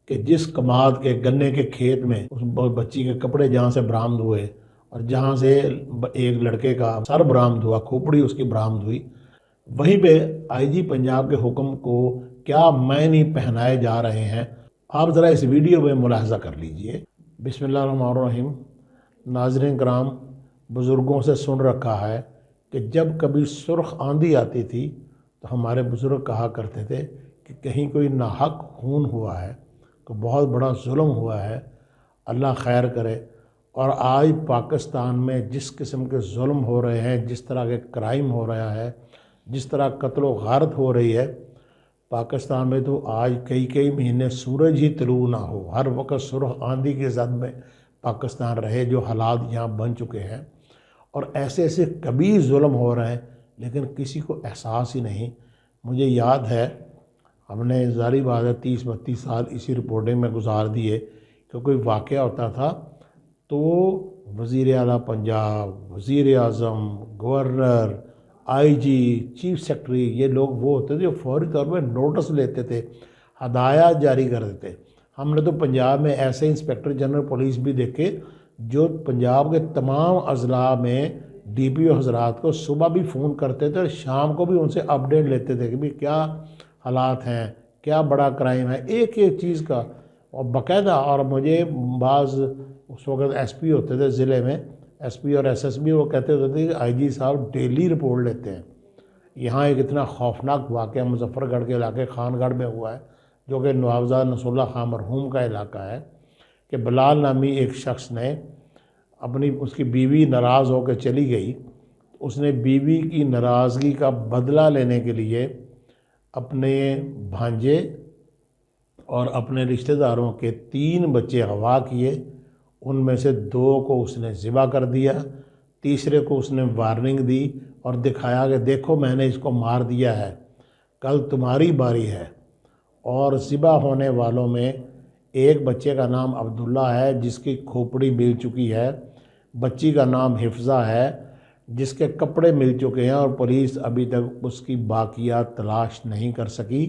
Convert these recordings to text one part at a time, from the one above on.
کہ جس کماد کے گنے کے کھیت میں اس بچی کے کپڑے جہاں سے برآمد ہوئے اور جہاں سے ایک لڑکے کا سر برآمد ہوا، کھوپڑی اس کی برآمد ہوئی، وہیں پہ آئی جی پنجاب کے حکم کو کیا معنی پہنائے جا رہے ہیں، آپ ذرا اس ویڈیو میں ملاحظہ کر لیجئے۔ بسم اللہ الرحمن الرحیم۔ ناظرین کرام، بزرگوں سے سن رکھا ہے کہ جب کبھی سرخ آندھی آتی تھی تو ہمارے بزرگ کہا کرتے تھے کہ کہیں کوئی ناحق خون ہوا ہے، تو بہت بڑا ظلم ہوا ہے، اللہ خیر کرے۔ اور آج پاکستان میں جس قسم کے ظلم ہو رہے ہیں، جس طرح کے کرائم ہو رہا ہے، جس طرح قتل و غارت ہو رہی ہے پاکستان میں، تو آج کئی مہینے سورج ہی طلوع نہ ہو، ہر وقت سرخ آندھی کے زد میں پاکستان رہے، جو حالات یہاں بن چکے ہیں۔ اور ایسے کبھی ظلم ہو رہے ہیں لیکن کسی کو احساس ہی نہیں۔ مجھے یاد ہے، ہم نے ظاہری بات ہے 30-32 سال اسی رپورٹنگ میں گزار دیے کہ کوئی واقعہ ہوتا تھا تو وزیر اعلیٰ پنجاب، وزیر اعظم، گورنر، آئی جی، چیف سیکرٹری، یہ لوگ وہ ہوتے تھے جو فوری طور پہ نوٹس لیتے تھے، ہدایات جاری کر دیتے۔ ہم نے تو پنجاب میں ایسے انسپیکٹر جنرل پولیس بھی دیکھے جو پنجاب کے تمام اضلاع میں ڈی پی او حضرات کو صبح بھی فون کرتے تھے اور شام کو بھی ان سے اپڈیٹ لیتے تھے کہ بھی کیا حالات ہیں، کیا بڑا کرائم ہے، ایک چیز کا۔ اور باقاعدہ، اور مجھے بعض اس وقت ایس پی ہوتے تھے ضلع میں، ایس پی اور ایس ایس بی، وہ کہتے ہوتے تھے کہ آئی جی صاحب ڈیلی رپورٹ لیتے ہیں۔ یہاں ایک اتنا خوفناک واقعہ مظفر گڑھ کے علاقے خان گڑھ میں ہوا ہے، جو کہ نوابزاد نصر اللہ خان مرحوم کا علاقہ ہے، کہ بلال نامی ایک شخص نے اس کی بیوی ناراض ہو کے چلی گئی، اس نے بیوی کی ناراضگی کا بدلہ لینے کے لیے اپنے بھانجے اور اپنے رشتہ داروں کے 3 بچے اغوا کیے، ان میں سے 2 کو اس نے ذبح کر دیا، تیسرے کو اس نے وارننگ دی اور دکھایا کہ دیکھو میں نے اس کو مار دیا ہے، کل تمہاری باری ہے۔ اور ذبح ہونے والوں میں ایک بچے کا نام عبداللہ ہے جس کی کھوپڑی مل چکی ہے، بچی کا نام حفظہ ہے جس کے کپڑے مل چکے ہیں اور پولیس ابھی تک اس کی باقیات تلاش نہیں کر سکی۔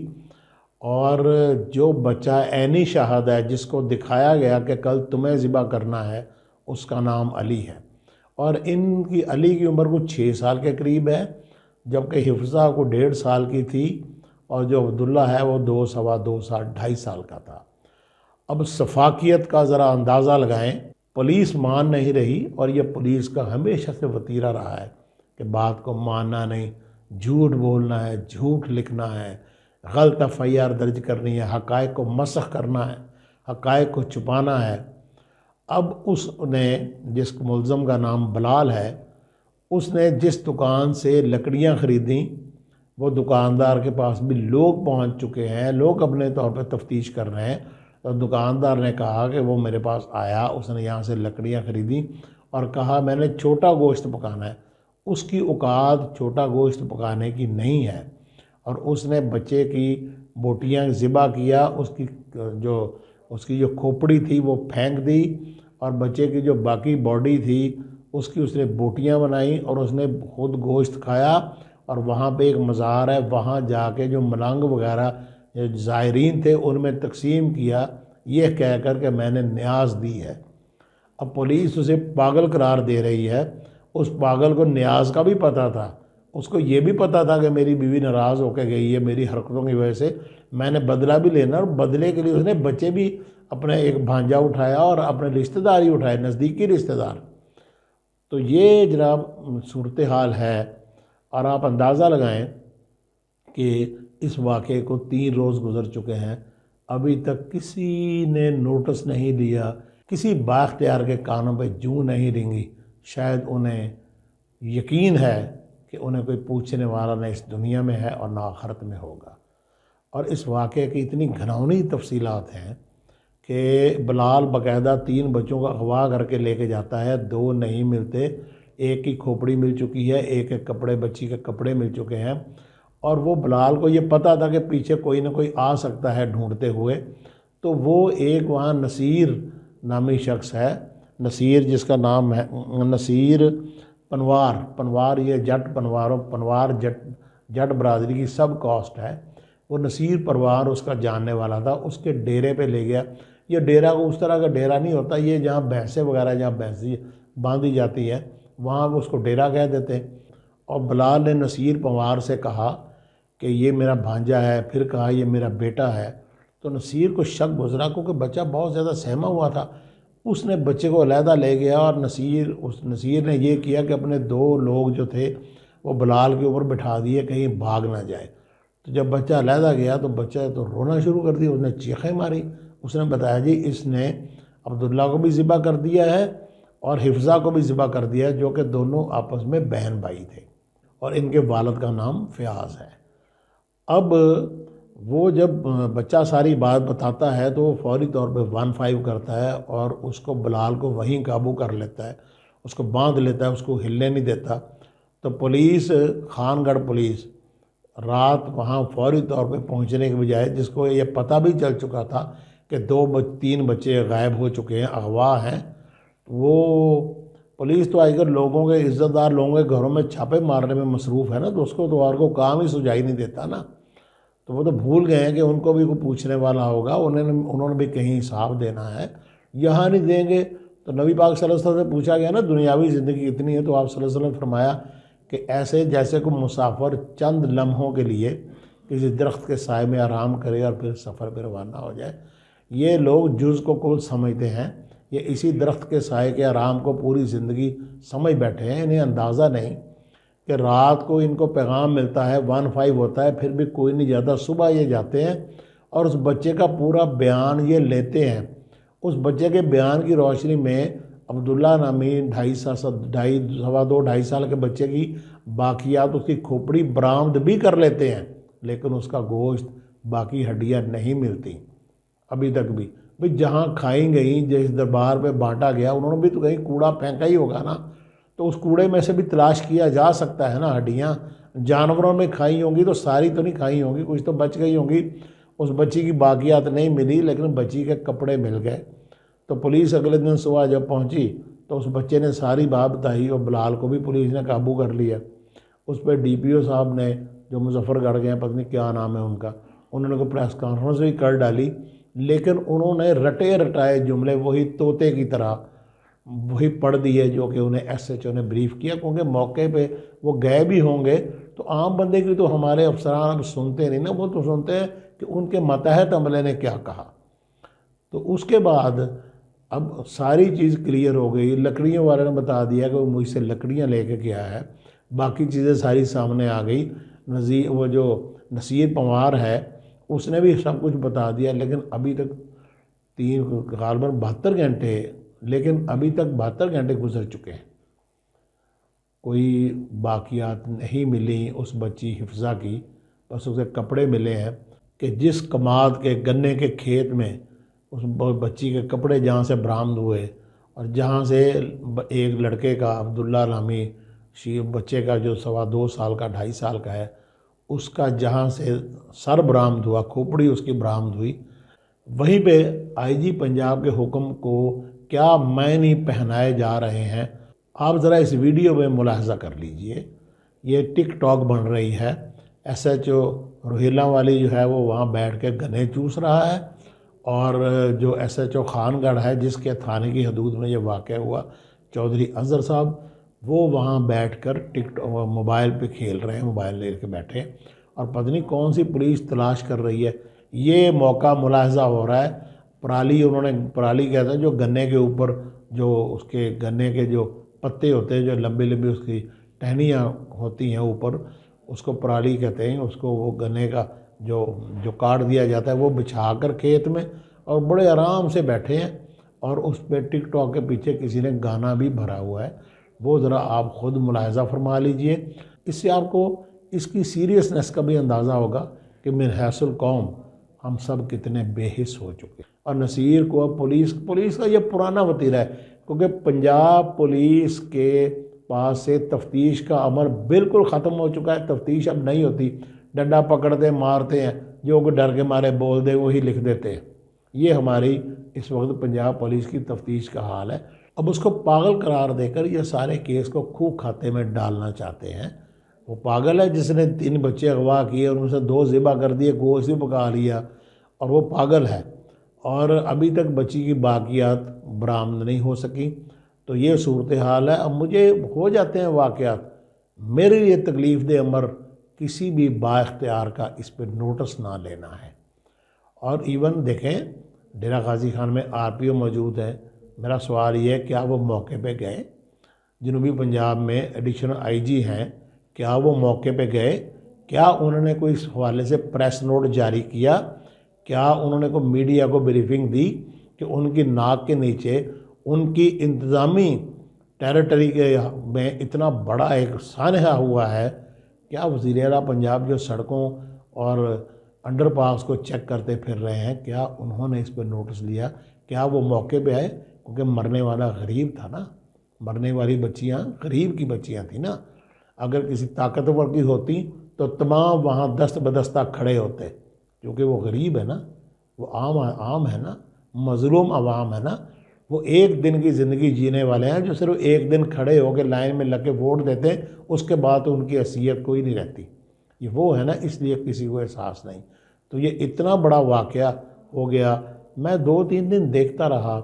اور جو بچہ عینی شاہد ہے جس کو دکھایا گیا کہ کل تمہیں ذبح کرنا ہے، اس کا نام علی ہے، اور ان کی علی کی عمر کچھ 6 سال کے قریب ہے، جبکہ حفظہ کو 1.5 سال کی تھی، اور جو عبداللہ ہے وہ 2 سوا 2 سال 2.5 سال کا تھا۔ اب سفاکیت کا ذرا اندازہ لگائیں، پولیس مان نہیں رہی، اور یہ پولیس کا ہمیشہ سے وتیرہ رہا ہے کہ بات کو ماننا نہیں، جھوٹ بولنا ہے، جھوٹ لکھنا ہے، غلط ایف آئی آر درج کرنی ہے، حقائق کو مسخ کرنا ہے، حقائق کو چھپانا ہے۔ اب اس نے، جس ملزم کا نام بلال ہے، اس نے جس دکان سے لکڑیاں خریدیں، وہ دکاندار کے پاس بھی لوگ پہنچ چکے ہیں، لوگ اپنے طور پہ تفتیش کر رہے ہیں، اور دکاندار نے کہا کہ وہ میرے پاس آیا، اس نے یہاں سے لکڑیاں خریدیں اور کہا میں نے چھوٹا گوشت پکانا ہے۔ اس کی اوقات چھوٹا گوشت پکانے کی نہیں ہے، اور اس نے بچے کی بوٹیاں ذبح کیا، اس کی جو کھوپڑی تھی وہ پھینک دی، اور بچے کی جو باقی باڈی تھی اس نے بوٹیاں بنائیں، اور اس نے خود گوشت کھایا، اور وہاں پہ ایک مزار ہے، وہاں جا کے جو ملنگ وغیرہ زائرین تھے ان میں تقسیم کیا، یہ کہہ کر کہ میں نے نیاز دی ہے۔ اب پولیس اسے پاگل قرار دے رہی ہے، اس پاگل کو نیاز کا بھی پتہ تھا، اس کو یہ بھی پتہ تھا کہ میری بیوی ناراض ہو کے گئی ہے میری حرکتوں کی وجہ سے، میں نے بدلہ بھی لینا، اور بدلے کے لیے اس نے بچے بھی اپنے ایک بھانجا اٹھایا اور اپنے رشتہ دار ہی اٹھائے، نزدیکی رشتہ دار۔ تو یہ جناب صورتحال ہے، اور آپ اندازہ لگائیں کہ اس واقعے کو 3 روز گزر چکے ہیں، ابھی تک کسی نے نوٹس نہیں لیا، کسی بااختیار کے کانوں پہ جوں نہیں رنگی۔ شاید انہیں یقین ہے کہ انہیں کوئی پوچھنے والا نہ اس دنیا میں ہے اور نہ آخرت میں ہوگا۔ اور اس واقعے کی اتنی گھناؤنی تفصیلات ہیں کہ بلال باقاعدہ 3 بچوں کا اغوا کر کے لے کے جاتا ہے، 2 نہیں ملتے، ایک کی کھوپڑی مل چکی ہے، ایک کپڑے، بچی کے کپڑے مل چکے ہیں، اور وہ بلال کو یہ پتہ تھا کہ پیچھے کوئی نہ کوئی آ سکتا ہے ڈھونڈتے ہوئے، تو وہ ایک وہاں نصیر نامی شخص ہے، نصیر جس کا نام ہے نصیر پنوار، یہ جٹ پنوار جٹ برادری کی سب کاسٹ ہے، وہ نصیر پروار اس کا جاننے والا تھا، اس کے ڈیرے پہ لے گیا۔ یہ ڈیرا کو اس طرح کا ڈیرا نہیں ہوتا، یہ جہاں بھینسیں وغیرہ جہاں بھینسی باندھی جاتی ہے وہاں وہ اس کو ڈیرا کہہ دیتے ہیں۔ اور بلال نے نصیر پروار سے کہا کہ یہ میرا بھانجا ہے، پھر کہا یہ میرا بیٹا ہے۔ تو نصیر کو شک گزرا کیونکہ بچہ بہت زیادہ سہما ہوا تھا، اس نے بچے کو علیحدہ لے گیا اور نصیر نے یہ کیا کہ اپنے 2 لوگ جو تھے وہ بلال کے اوپر بٹھا دیے کہیں بھاگ نہ جائے۔ تو جب بچہ علیحدہ گیا تو بچہ تو رونا شروع کر دیا، اس نے چیخیں ماری۔ اس نے بتایا جی اس نے عبداللہ کو بھی ذبح کر دیا ہے اور حفظہ کو بھی ذبح کر دیا ہے، جو کہ دونوں آپس میں بہن بھائی تھے، اور ان کے والد کا نام فیاض ہے۔ اب وہ جب بچہ ساری بات بتاتا ہے تو وہ فوری طور پہ 15 کرتا ہے اور اس کو بلال کو وہیں قابو کر لیتا ہے، اس کو باندھ لیتا ہے، اس کو ہلنے نہیں دیتا۔ تو پولیس، خان گڑھ پولیس رات وہاں فوری طور پہ پہنچنے کے بجائے، جس کو یہ پتہ بھی چل چکا تھا کہ 3 بچے غائب ہو چکے ہیں، اغوا ہیں، وہ پولیس تو آئی کر لوگوں کے عزت دار لوگوں کے گھروں میں چھاپے مارنے میں مصروف ہے نا، تو اس کو تو اور کو کام ہی سجائی نہیں دیتا نا۔ تو وہ تو بھول گئے ہیں کہ ان کو بھی کوئی پوچھنے والا ہوگا، انہوں نے بھی کہیں حساب دینا ہے، یہاں نہیں دیں گے۔ تو نبی پاک صلی اللہ علیہ وسلم سے پوچھا گیا نا دنیاوی زندگی کتنی ہے، تو آپ صلی اللہ علیہ وسلم نے فرمایا کہ ایسے جیسے کوئی مسافر چند لمحوں کے لیے کسی درخت کے سائے میں آرام کرے اور پھر سفر پہ روانہ ہو جائے۔ یہ لوگ جز کو کل سمجھتے ہیں، یہ اسی درخت کے سائے کے آرام کو پوری زندگی سمجھ بیٹھے ہیں، انہیں اندازہ نہیں کہ رات کو ان کو پیغام ملتا ہے 15 ہوتا ہے، پھر بھی کوئی نہیں جاتا، صبح یہ جاتے ہیں اور اس بچے کا پورا بیان یہ لیتے ہیں۔ اس بچے کے بیان کی روشنی میں عبداللہ نامی 2.5 سال کے بچے کی باقیات، اس کی کھوپڑی برآمد بھی کر لیتے ہیں، لیکن اس کا گوشت، باقی ہڈیاں نہیں ملتی ابھی تک بھی۔ بھئی جہاں کھائیں گئیں، جس دربار پہ بانٹا گیا، انہوں نے بھی تو کہیں کوڑا پھینکا ہی ہوگا نا، تو اس کوڑے میں سے بھی تلاش کیا جا سکتا ہے نا ہڈیاں۔ جانوروں میں کھائی ہوں گی تو ساری تو نہیں کھائی ہوں گی، کچھ تو بچ گئی ہوں گی۔ اس بچی کی باقیات نہیں ملی، لیکن بچی کے کپڑے مل گئے۔ تو پولیس اگلے دن صبح جب پہنچی تو اس بچے نے ساری بات بتائی اور بلال کو بھی پولیس نے قابو کر لیا۔ اس پہ ڈی پی او صاحب نے، جو مظفر گڑھ گئے ہیں، پتہ نہیں کیا نام ہے ان کا، انہوں نے کوئی پریس کانفرنس بھی کر ڈالی، لیکن انہوں نے رٹے رٹائے جملے وہی طوطے کی طرح وہی پڑھ دیے جو کہ انہیں ایس ایچ او نے بریف کیا، کیونکہ موقع پہ وہ گئے بھی ہوں گے تو عام بندے کی تو ہمارے افسران اب سنتے نہیں نا، وہ تو سنتے ہیں کہ ان کے ماتحت عملے نے کیا کہا۔ تو اس کے بعد اب ساری چیز کلیئر ہو گئی، لکڑیوں والے نے بتا دیا کہ وہ مجھ سے لکڑیاں لے کے گیا ہے، باقی چیزیں ساری سامنے آ گئی۔ وہ جو نصیر پنوار ہے اس نے بھی سب کچھ بتا دیا، لیکن ابھی تک غالباً 72 گھنٹے، لیکن ابھی تک 72 گھنٹے گزر چکے ہیں، کوئی باقیات نہیں ملی اس بچی حفظہ کی، بس اسے کپڑے ملے ہیں کہ جس کماد کے گنے کے کھیت میں اس بچی کے کپڑے جہاں سے برآمد ہوئے، اور جہاں سے ایک لڑکے کا عبداللہ نامی بچے کا جو 2.25 سال کا 2.5 سال کا ہے، اس کا جہاں سے سر برآمد ہوا، کھوپڑی اس کی برآمد ہوئی، وہیں پہ آئی جی پنجاب کے حکم کو کیا معنی پہنائے جا رہے ہیں، آپ ذرا اس ویڈیو میں ملاحظہ کر لیجئے۔ یہ ٹک ٹاک بن رہی ہے، ایس ایچ او روہیلا والی جو ہے وہ وہاں بیٹھ کے گنے چوس رہا ہے، اور جو ایس ایچ او خان گڑھ ہے جس کے تھانے کی حدود میں یہ واقع ہوا، چودھری اظہر صاحب، وہ وہاں بیٹھ کر موبائل پہ کھیل رہے ہیں، موبائل لے کے بیٹھے، اور پتہ نہیں کون سی پولیس تلاش کر رہی ہے۔ یہ موقع ملاحظہ ہو رہا ہے، پرالی، انہوں نے پرالی کہتے ہیں جو گنے کے اوپر، جو اس کے گنے کے جو پتے ہوتے ہیں، جو لمبی لمبی اس کی ٹہنیاں ہوتی ہیں اوپر، اس کو پرالی کہتے ہیں، اس کو وہ گنے کا جو کاٹ دیا جاتا ہے وہ بچھا کر کھیت میں، اور بڑے آرام سے بیٹھے ہیں، اور اس پہ ٹک ٹاک کے پیچھے کسی نے گانا بھی بھرا ہوا ہے، وہ ذرا آپ خود ملاحظہ فرما لیجئے۔ اس سے آپ کو اس کی سیریسنس کا بھی اندازہ ہوگا کہ من حیث القوم ہم سب کتنے بے حس ہو چکے ہیں۔ اور نصیر کو اب پولیس کا یہ پرانا وتیرہ ہے، کیونکہ پنجاب پولیس کے پاس سے تفتیش کا عمل بالکل ختم ہو چکا ہے، تفتیش اب نہیں ہوتی، ڈنڈا پکڑتے مارتے ہیں، جو کہ ڈر کے مارے بول دے وہی لکھ دیتے ہیں۔ یہ ہماری اس وقت پنجاب پولیس کی تفتیش کا حال ہے۔ اب اس کو پاگل قرار دے کر یہ سارے کیس کو کھو کھاتے میں ڈالنا چاہتے ہیں، وہ پاگل ہے جس نے 3 بچے اغوا کیے اور ان سے 2 ذبح کر دیے, گوشت بھی پکا لیا, اور وہ پاگل ہے, اور ابھی تک بچی کی باقیات برآمد نہیں ہو سکی. تو یہ صورتحال ہے. اب مجھے ہو جاتے ہیں واقعات, میرے لیے تکلیف دہ امر کسی بھی با اختیار کا اس پہ نوٹس نہ لینا ہے. اور ایون دیکھیں ڈیرہ غازی خان میں RPO موجود ہے. میرا سوال یہ ہے, کیا وہ موقع پہ گئے؟ جنوبی پنجاب میں ایڈیشنل IG ہیں, کیا وہ موقع پہ گئے؟ کیا انہوں نے کوئی اس حوالے سے پریس نوٹ جاری کیا؟ کیا انہوں نے کوئی میڈیا کو بریفنگ دی کہ ان کی ناک کے نیچے ان کی انتظامی ٹیریٹری کے میں اتنا بڑا ایک سانحہ ہوا ہے؟ کیا وزیر اعلیٰ پنجاب جو سڑکوں اور انڈر پاس کو چیک کرتے پھر رہے ہیں, کیا انہوں نے اس پہ نوٹس لیا؟ کیا وہ موقع پہ آئے؟ کیونکہ مرنے والا غریب تھا نا, مرنے والی بچیاں غریب کی بچیاں تھیں نا. اگر کسی طاقتور کی ہوتی تو تمام وہاں دست بدستہ کھڑے ہوتے, کیونکہ وہ غریب ہے نا, وہ عام ہے نا, مظلوم عوام ہے نا. وہ ایک دن کی زندگی جینے والے ہیں جو صرف ایک دن کھڑے ہو کے لائن میں لگ کے ووٹ دیتے ہیں, اس کے بعد تو ان کی حیثیت کوئی نہیں رہتی. یہ وہ ہے نا, اس لیے کسی کو احساس نہیں. تو یہ اتنا بڑا واقعہ ہو گیا. میں 2-3 دن دیکھتا رہا,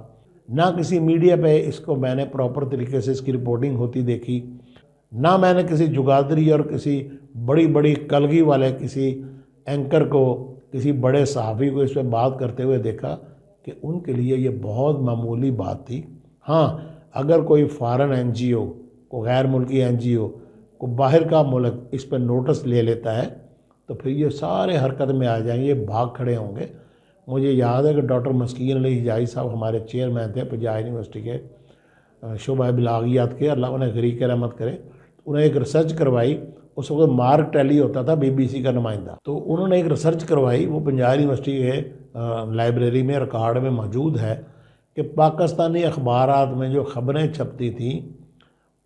نہ کسی میڈیا پہ اس کو میں نے پراپر طریقے سے اس کی رپورٹنگ ہوتی دیکھی, نہ میں نے کسی جگادری اور کسی بڑی کلگی والے کسی اینکر کو, کسی بڑے صحافی کو اس پہ بات کرتے ہوئے دیکھا کہ ان کے لیے یہ بہت معمولی بات تھی. ہاں, اگر کوئی فارن NGO, کوئی غیر ملکی NGO, کو باہر کا ملک اس پہ نوٹس لے لیتا ہے تو پھر یہ سارے حرکت میں آ جائیں گے, بھاگ کھڑے ہوں گے. مجھے یاد ہے کہ ڈاکٹر مسکین علی حجائی صاحب ہمارے چیئرمین تھے پنجاب یونیورسٹی کے شعبہ بلاغیات کے, اللہ انہیں غریق رحمت کرے. انہیں ایک ریسرچ کروائی, اس وقت مارک ٹیلی ہوتا تھا BBC کا نمائندہ, تو انہوں نے ایک ریسرچ کروائی, وہ پنجاب یونیورسٹی کے لائبریری میں ریکارڈ میں موجود ہے, کہ پاکستانی اخبارات میں جو خبریں چھپتی تھیں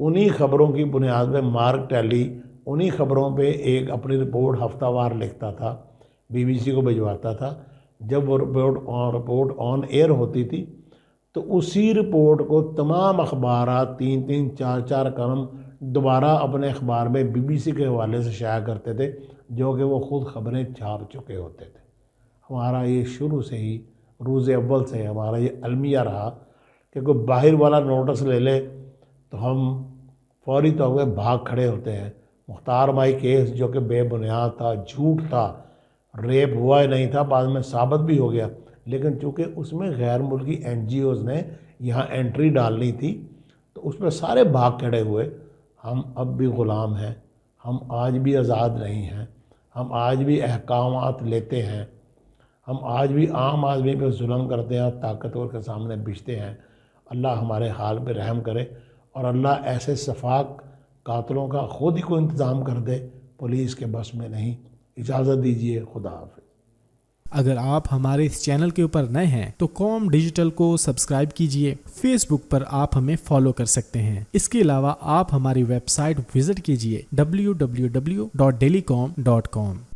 انہی خبروں کی بنیاد پہ مارک ٹیلی انہی خبروں پہ ایک اپنی رپورٹ ہفتہ وار لکھتا تھا, BBC کو بھجواتا تھا. جب وہ رپورٹ آن ایئر ہوتی تھی تو اسی رپورٹ کو تمام اخبارات 3-3 4-4 کلم دوبارہ اپنے اخبار میں BBC کے حوالے سے شائع کرتے تھے, جو کہ وہ خود خبریں چھاپ چکے ہوتے تھے. ہمارا یہ شروع سے ہی روز اول سے ہمارا یہ المیہ رہا کہ کوئی باہر والا نوٹس لے لے تو ہم فوری طور پہ بھاگ کھڑے ہوتے ہیں. مختار مائی کیس جو کہ بے بنیاد تھا, جھوٹ تھا, ریپ ہوا ہی نہیں تھا, بعد میں ثابت بھی ہو گیا, لیکن چونکہ اس میں غیر ملکی NGOز نے یہاں انٹری ڈالنی تھی تو اس پہ سارے بھاگ کھڑے ہوئے. ہم اب بھی غلام ہیں, ہم آج بھی آزاد نہیں ہیں, ہم آج بھی احکامات لیتے ہیں, ہم آج بھی عام آدمی پہ ظلم کرتے ہیں اور طاقتور کے سامنے بچتے ہیں. اللہ ہمارے حال پہ رحم کرے اور اللہ ایسے شفاق قاتلوں کا خود ہی کو انتظام کر دے, پولیس کے بس میں نہیں. اجازت دیجیے, خدا حافظ. اگر آپ ہمارے اس چینل کے اوپر نئے ہیں تو قوم ڈیجیٹل کو سبسکرائب کیجئے. فیس بک پر آپ ہمیں فالو کر سکتے ہیں. اس کے علاوہ آپ ہماری ویب سائٹ وزٹ کیجئے www.dailyqom.com.